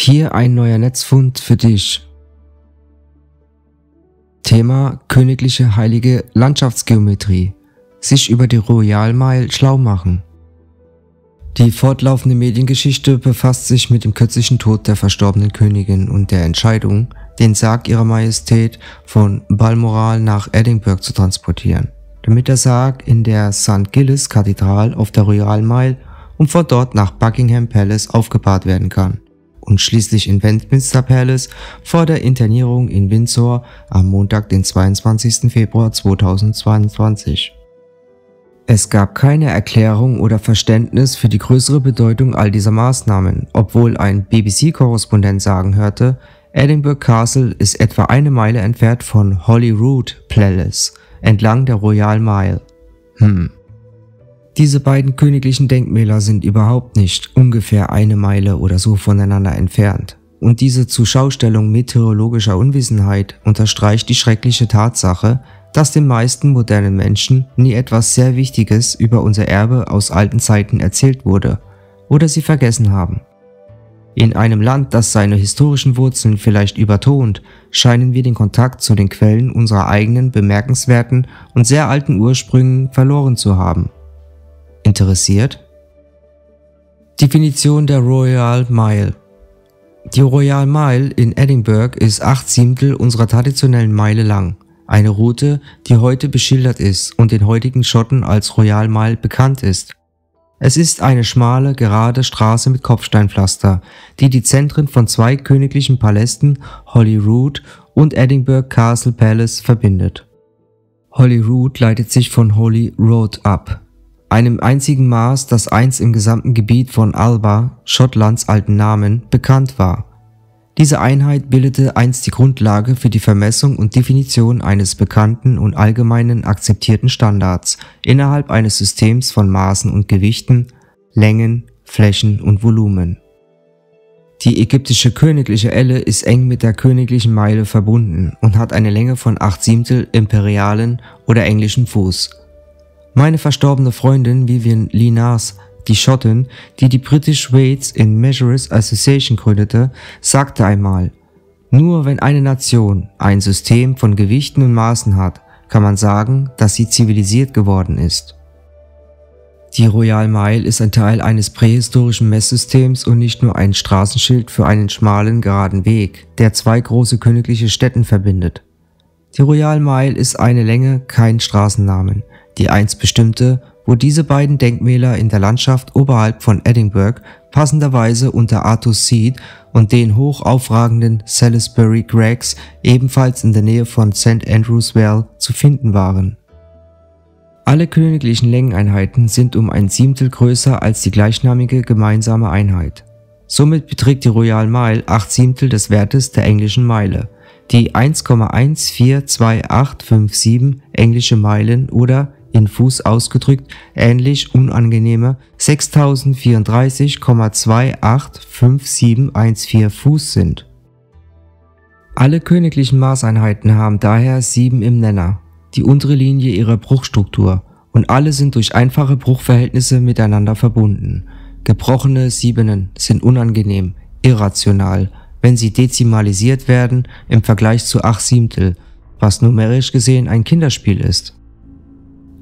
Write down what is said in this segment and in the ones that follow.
Hier ein neuer Netzfund für dich. Thema: königliche heilige Landschaftsgeometrie. Sich über die Royal Mile schlau machen. Die fortlaufende Mediengeschichte befasst sich mit dem kürzlichen Tod der verstorbenen Königin und der Entscheidung, den Sarg ihrer Majestät von Balmoral nach Edinburgh zu transportieren, damit der Sarg in der St. Giles Kathedrale auf der Royal Mile und von dort nach Buckingham Palace aufgebahrt werden kann und schließlich in Westminster Palace vor der Internierung in Windsor am Montag, den 22. Februar 2022. Es gab keine Erklärung oder Verständnis für die größere Bedeutung all dieser Maßnahmen, obwohl ein BBC-Korrespondent sagen hörte, Edinburgh Castle ist etwa eine Meile entfernt von Holyrood Palace, entlang der Royal Mile. Diese beiden königlichen Denkmäler sind überhaupt nicht ungefähr eine Meile oder so voneinander entfernt. Und diese Zuschaustellung meteorologischer Unwissenheit unterstreicht die schreckliche Tatsache, dass den meisten modernen Menschen nie etwas sehr Wichtiges über unser Erbe aus alten Zeiten erzählt wurde oder sie vergessen haben. In einem Land, das seine historischen Wurzeln vielleicht übertont, scheinen wir den Kontakt zu den Quellen unserer eigenen bemerkenswerten und sehr alten Ursprüngen verloren zu haben. Interessiert? Definition der Royal Mile. Die Royal Mile in Edinburgh ist 8/7 unserer traditionellen Meile lang. Eine Route, die heute beschildert ist und den heutigen Schotten als Royal Mile bekannt ist. Es ist eine schmale, gerade Straße mit Kopfsteinpflaster, die die Zentren von zwei königlichen Palästen, Holyrood und Edinburgh Castle Palace, verbindet. Holyrood leitet sich von Holy Road ab, einem einzigen Maß, das einst im gesamten Gebiet von Alba, Schottlands alten Namen, bekannt war. Diese Einheit bildete einst die Grundlage für die Vermessung und Definition eines bekannten und allgemeinen akzeptierten Standards innerhalb eines Systems von Maßen und Gewichten, Längen, Flächen und Volumen. Die ägyptische königliche Elle ist eng mit der königlichen Meile verbunden und hat eine Länge von 8/7 imperialen oder englischen Fuß. Meine verstorbene Freundin Vivian Linars, die Schottin, die die British Weights in Measures Association gründete, sagte einmal: Nur wenn eine Nation ein System von Gewichten und Maßen hat, kann man sagen, dass sie zivilisiert geworden ist. Die Royal Mile ist ein Teil eines prähistorischen Messsystems und nicht nur ein Straßenschild für einen schmalen, geraden Weg, der zwei große königliche Städten verbindet. Die Royal Mile ist eine Länge, kein Straßennamen, die einst bestimmte, wo diese beiden Denkmäler in der Landschaft oberhalb von Edinburgh passenderweise unter Arthur's Seat und den hoch aufragenden Salisbury Crags ebenfalls in der Nähe von St. Andrew's Well zu finden waren. Alle königlichen Längeneinheiten sind um 1/7 größer als die gleichnamige gemeinsame Einheit. Somit beträgt die Royal Mile 8/7 des Wertes der englischen Meile, die 1,142857 englische Meilen oder in Fuß ausgedrückt ähnlich unangenehme 6034,285714 Fuß sind. Alle königlichen Maßeinheiten haben daher 7 im Nenner, die untere Linie ihrer Bruchstruktur, und alle sind durch einfache Bruchverhältnisse miteinander verbunden. Gebrochene Siebenen sind unangenehm, irrational, wenn sie dezimalisiert werden im Vergleich zu 8/7, was numerisch gesehen ein Kinderspiel ist.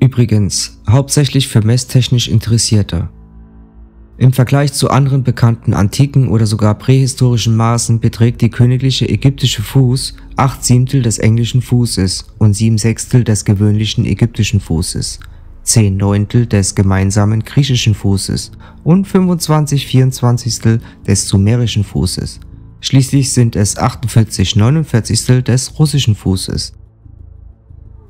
Übrigens, hauptsächlich für messtechnisch Interessierte. Im Vergleich zu anderen bekannten antiken oder sogar prähistorischen Maßen beträgt die königliche ägyptische Fuß 8/7 des englischen Fußes und 7/6 des gewöhnlichen ägyptischen Fußes, 10/9 des gemeinsamen griechischen Fußes und 25/24 des sumerischen Fußes. Schließlich sind es 48/49 des russischen Fußes.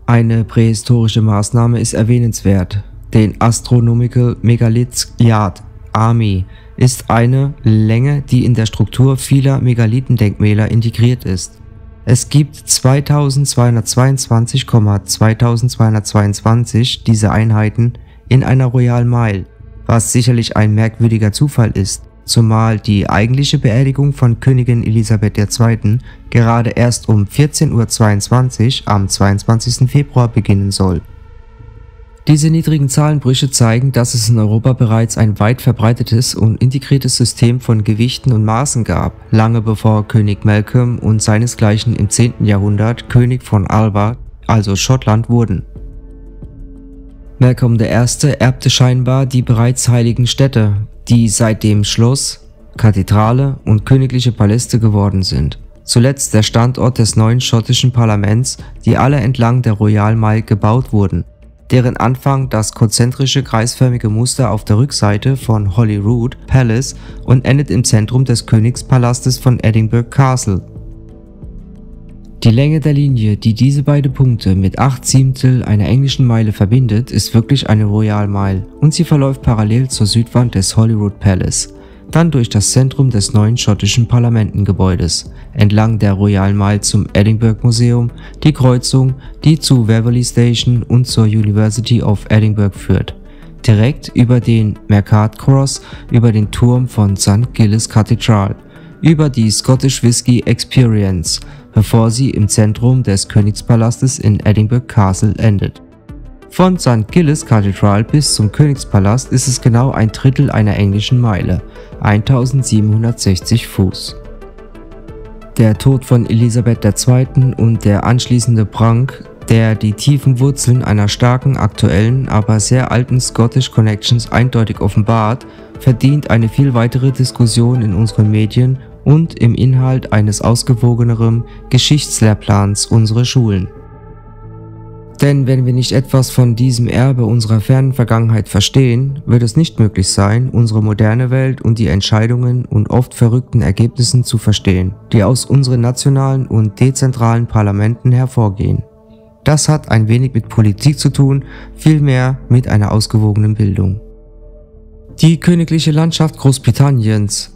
Eine prähistorische Maßnahme ist erwähnenswert. Den Astronomical Megalith Yard Army ist eine Länge, die in der Struktur vieler Megalithendenkmäler integriert ist. Es gibt 2222,2222 dieser Einheiten in einer Royal Mile, was sicherlich ein merkwürdiger Zufall ist, zumal die eigentliche Beerdigung von Königin Elisabeth II. Gerade erst um 14:22 Uhr am 22. Februar beginnen soll. Diese niedrigen Zahlenbrüche zeigen, dass es in Europa bereits ein weit verbreitetes und integriertes System von Gewichten und Maßen gab, lange bevor König Malcolm und seinesgleichen im 10. Jahrhundert König von Alba, also Schottland, wurden. Malcolm I. erbte scheinbar die bereits heiligen Städte, die seitdem Schloss, Kathedrale und königliche Paläste geworden sind. Zuletzt der Standort des neuen schottischen Parlaments, die alle entlang der Royal Mile gebaut wurden, deren Anfang das konzentrische kreisförmige Muster auf der Rückseite von Holyrood Palace und endet im Zentrum des Königspalastes von Edinburgh Castle. Die Länge der Linie, die diese beiden Punkte mit 8/7 einer englischen Meile verbindet, ist wirklich eine Royal Mile und sie verläuft parallel zur Südwand des Holyrood Palace, dann durch das Zentrum des neuen schottischen Parlamentengebäudes, entlang der Royal Mile zum Edinburgh Museum, die Kreuzung, die zu Waverley Station und zur University of Edinburgh führt, direkt über den Mercat Cross, über den Turm von St. Giles Cathedral, über die Scottish Whisky Experience, bevor sie im Zentrum des Königspalastes in Edinburgh Castle endet. Von St. Giles Cathedral bis zum Königspalast ist es genau ein Drittel einer englischen Meile, 1760 Fuß. Der Tod von Elisabeth II. Und der anschließende Prank, der die tiefen Wurzeln einer starken, aktuellen, aber sehr alten Scottish Connections eindeutig offenbart, verdient eine viel weitere Diskussion in unseren Medien und im Inhalt eines ausgewogeneren Geschichtslehrplans unserer Schulen. Denn wenn wir nicht etwas von diesem Erbe unserer fernen Vergangenheit verstehen, wird es nicht möglich sein, unsere moderne Welt und die Entscheidungen und oft verrückten Ergebnissen zu verstehen, die aus unseren nationalen und dezentralen Parlamenten hervorgehen. Das hat ein wenig mit Politik zu tun, vielmehr mit einer ausgewogenen Bildung. Die königliche Landschaft Großbritanniens.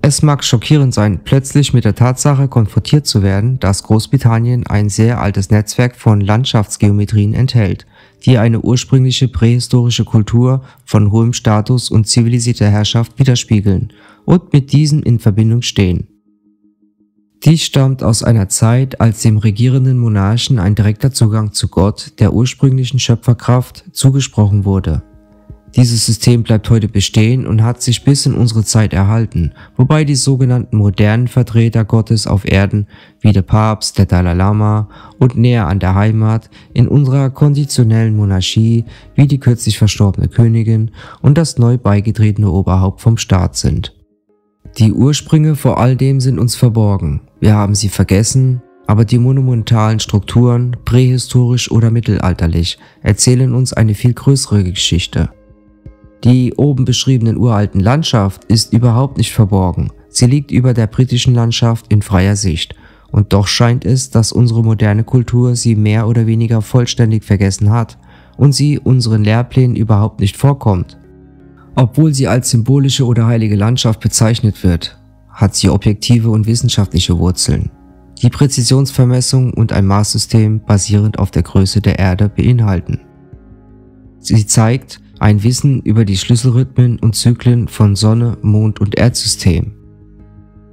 Es mag schockierend sein, plötzlich mit der Tatsache konfrontiert zu werden, dass Großbritannien ein sehr altes Netzwerk von Landschaftsgeometrien enthält, die eine ursprüngliche prähistorische Kultur von hohem Status und zivilisierter Herrschaft widerspiegeln und mit diesen in Verbindung stehen. Dies stammt aus einer Zeit, als dem regierenden Monarchen ein direkter Zugang zu Gott, der ursprünglichen Schöpferkraft, zugesprochen wurde. Dieses System bleibt heute bestehen und hat sich bis in unsere Zeit erhalten, wobei die sogenannten modernen Vertreter Gottes auf Erden, wie der Papst, der Dalai Lama und näher an der Heimat, in unserer konditionellen Monarchie, wie die kürzlich verstorbene Königin und das neu beigetretene Oberhaupt vom Staat sind. Die Ursprünge vor all dem sind uns verborgen, wir haben sie vergessen, aber die monumentalen Strukturen, prähistorisch oder mittelalterlich, erzählen uns eine viel größere Geschichte. Die oben beschriebenen uralten Landschaft ist überhaupt nicht verborgen, sie liegt über der britischen Landschaft in freier Sicht und doch scheint es, dass unsere moderne Kultur sie mehr oder weniger vollständig vergessen hat und sie unseren Lehrplänen überhaupt nicht vorkommt. Obwohl sie als symbolische oder heilige Landschaft bezeichnet wird, hat sie objektive und wissenschaftliche Wurzeln, die Präzisionsvermessung und ein Maßsystem basierend auf der Größe der Erde beinhalten. Sie zeigt ein Wissen über die Schlüsselrhythmen und Zyklen von Sonne, Mond und Erdsystem.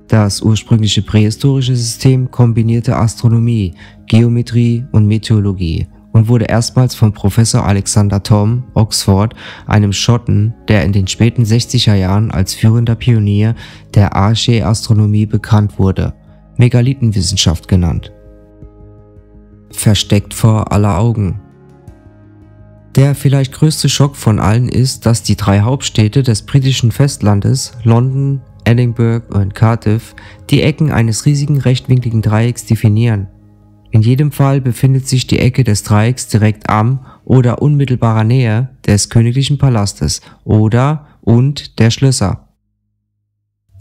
Das ursprüngliche prähistorische System kombinierte Astronomie, Geometrie und Meteorologie und wurde erstmals von Professor Alexander Thom, Oxford, einem Schotten, der in den späten 60er Jahren als führender Pionier der Archäastronomie bekannt wurde, Megalithenwissenschaft genannt. Versteckt vor aller Augen. Der vielleicht größte Schock von allen ist, dass die drei Hauptstädte des britischen Festlandes, London, Edinburgh und Cardiff, die Ecken eines riesigen rechtwinkligen Dreiecks definieren. In jedem Fall befindet sich die Ecke des Dreiecks direkt am oder unmittelbarer Nähe des königlichen Palastes und der Schlösser.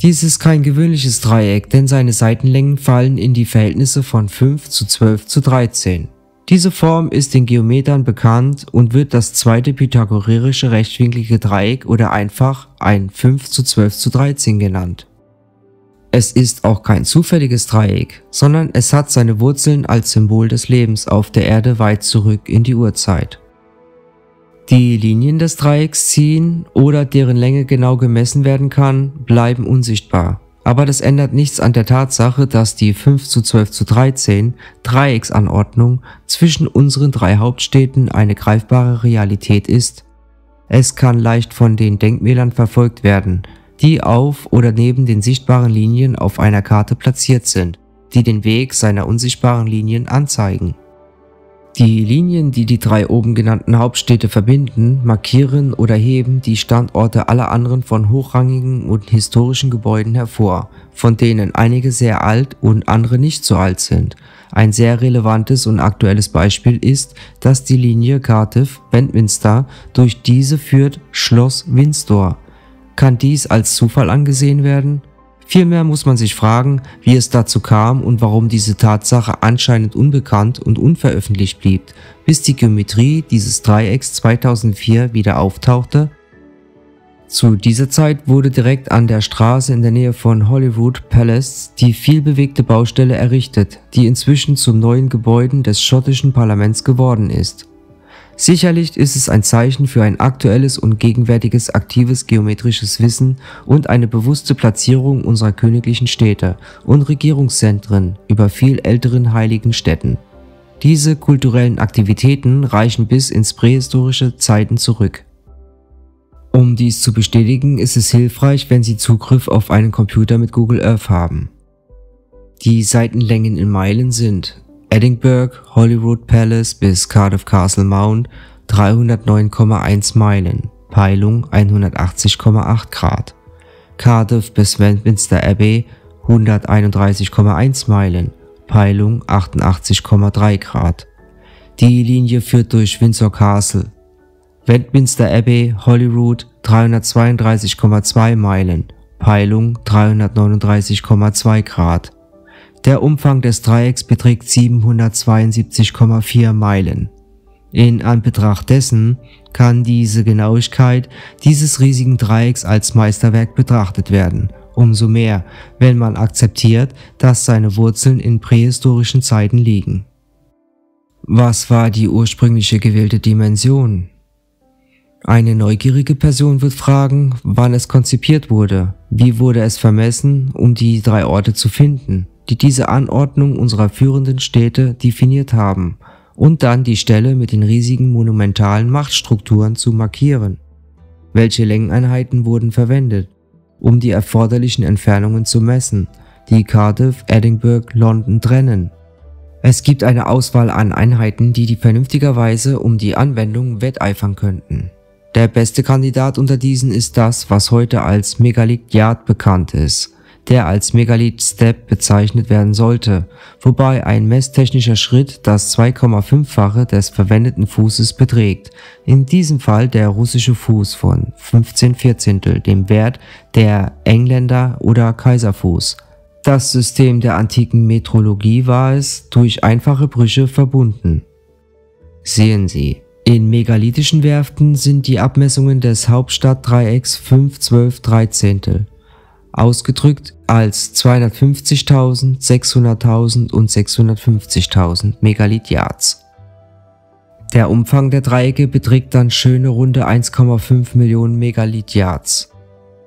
Dies ist kein gewöhnliches Dreieck, denn seine Seitenlängen fallen in die Verhältnisse von 5:12:13. Diese Form ist den Geometern bekannt und wird das zweite pythagoreische rechtwinklige Dreieck oder einfach ein 5:12:13 genannt. Es ist auch kein zufälliges Dreieck, sondern es hat seine Wurzeln als Symbol des Lebens auf der Erde weit zurück in die Urzeit. Die Linien des Dreiecks ziehen oder deren Länge genau gemessen werden kann, bleiben unsichtbar. Aber das ändert nichts an der Tatsache, dass die 5:12:13 Dreiecksanordnung zwischen unseren drei Hauptstädten eine greifbare Realität ist. Es kann leicht von den Denkmälern verfolgt werden, die auf oder neben den sichtbaren Linien auf einer Karte platziert sind, die den Weg seiner unsichtbaren Linien anzeigen. Die Linien, die die drei oben genannten Hauptstädte verbinden, markieren oder heben die Standorte aller anderen von hochrangigen und historischen Gebäuden hervor, von denen einige sehr alt und andere nicht so alt sind. Ein sehr relevantes und aktuelles Beispiel ist, dass die Linie Cardiff-Westminster durch diese führt Schloss Windsor. Kann dies als Zufall angesehen werden? Vielmehr muss man sich fragen, wie es dazu kam und warum diese Tatsache anscheinend unbekannt und unveröffentlicht blieb, bis die Geometrie dieses Dreiecks 2004 wieder auftauchte. Zu dieser Zeit wurde direkt an der Straße in der Nähe von Holyrood Palace die vielbewegte Baustelle errichtet, die inzwischen zum neuen Gebäude des schottischen Parlaments geworden ist. Sicherlich ist es ein Zeichen für ein aktuelles und gegenwärtiges aktives geometrisches Wissen und eine bewusste Platzierung unserer königlichen Städte und Regierungszentren über viel älteren heiligen Städten. Diese kulturellen Aktivitäten reichen bis ins prähistorische Zeiten zurück. Um dies zu bestätigen, ist es hilfreich, wenn Sie Zugriff auf einen Computer mit Google Earth haben. Die Seitenlängen in Meilen sind Edinburgh, Holyrood Palace bis Cardiff Castle Mount 309,1 Meilen, Peilung 180,8 Grad. Cardiff bis Westminster Abbey 131,1 Meilen, Peilung 88,3 Grad. Die Linie führt durch Windsor Castle. Westminster Abbey, Holyrood 332,2 Meilen, Peilung 339,2 Grad. Der Umfang des Dreiecks beträgt 772,4 Meilen. In Anbetracht dessen kann diese Genauigkeit dieses riesigen Dreiecks als Meisterwerk betrachtet werden, umso mehr, wenn man akzeptiert, dass seine Wurzeln in prähistorischen Zeiten liegen. Was war die ursprüngliche gewählte Dimension? Eine neugierige Person wird fragen, wann es konzipiert wurde, wie wurde es vermessen, um die drei Orte zu finden, die diese Anordnung unserer führenden Städte definiert haben, und dann die Stelle mit den riesigen monumentalen Machtstrukturen zu markieren. Welche Längeneinheiten wurden verwendet, um die erforderlichen Entfernungen zu messen, die Cardiff, Edinburgh, London trennen? Es gibt eine Auswahl an Einheiten, die vernünftigerweise um die Anwendung wetteifern könnten. Der beste Kandidat unter diesen ist das, was heute als Megalith Yard bekannt ist, der als Megalith Step bezeichnet werden sollte, wobei ein messtechnischer Schritt das 2,5-fache des verwendeten Fußes beträgt, in diesem Fall der russische Fuß von 15/14, dem Wert der Engländer oder Kaiserfuß. Das System der antiken Metrologie war es durch einfache Brüche verbunden. Sehen Sie. In megalithischen Werften sind die Abmessungen des Hauptstadtdreiecks 5/12/13, ausgedrückt als 250.000, 600.000 und 650.000 Megalith Yards. Der Umfang der Dreiecke beträgt dann schöne runde 1,5 Millionen Megalith Yards.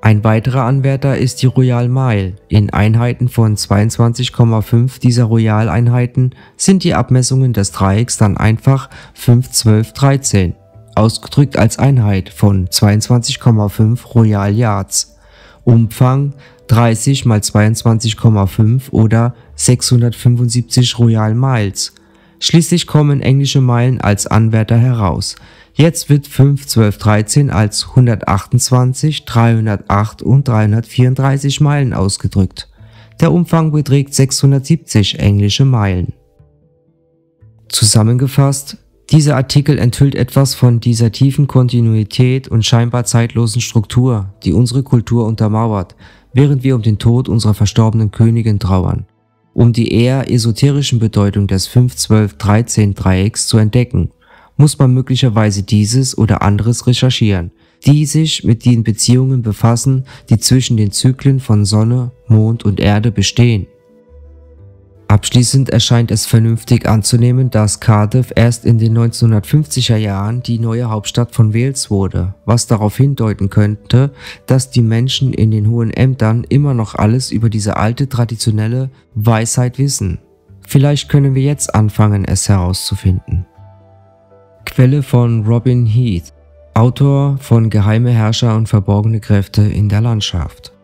Ein weiterer Anwärter ist die Royal Mile. In Einheiten von 22,5 dieser Royal-Einheiten sind die Abmessungen des Dreiecks dann einfach 5/12/13, ausgedrückt als Einheit von 22,5 Royal Yards. Umfang 30 mal 22,5 oder 675 Royal Miles. Schließlich kommen englische Meilen als Anwärter heraus. Jetzt wird 5/12/13 als 128, 308 und 334 Meilen ausgedrückt. Der Umfang beträgt 670 englische Meilen. Zusammengefasst, dieser Artikel enthüllt etwas von dieser tiefen Kontinuität und scheinbar zeitlosen Struktur, die unsere Kultur untermauert, während wir um den Tod unserer verstorbenen Königin trauern. Um die eher esoterischen Bedeutung des 5/12/13 Dreiecks zu entdecken, muss man möglicherweise dieses oder anderes recherchieren, die sich mit den Beziehungen befassen, die zwischen den Zyklen von Sonne, Mond und Erde bestehen. Abschließend erscheint es vernünftig anzunehmen, dass Cardiff erst in den 1950er Jahren die neue Hauptstadt von Wales wurde, was darauf hindeuten könnte, dass die Menschen in den hohen Ämtern immer noch alles über diese alte traditionelle Weisheit wissen. Vielleicht können wir jetzt anfangen, es herauszufinden. Quelle von Robin Heath, Autor von Geheime Herrscher und verborgene Kräfte in der Landschaft.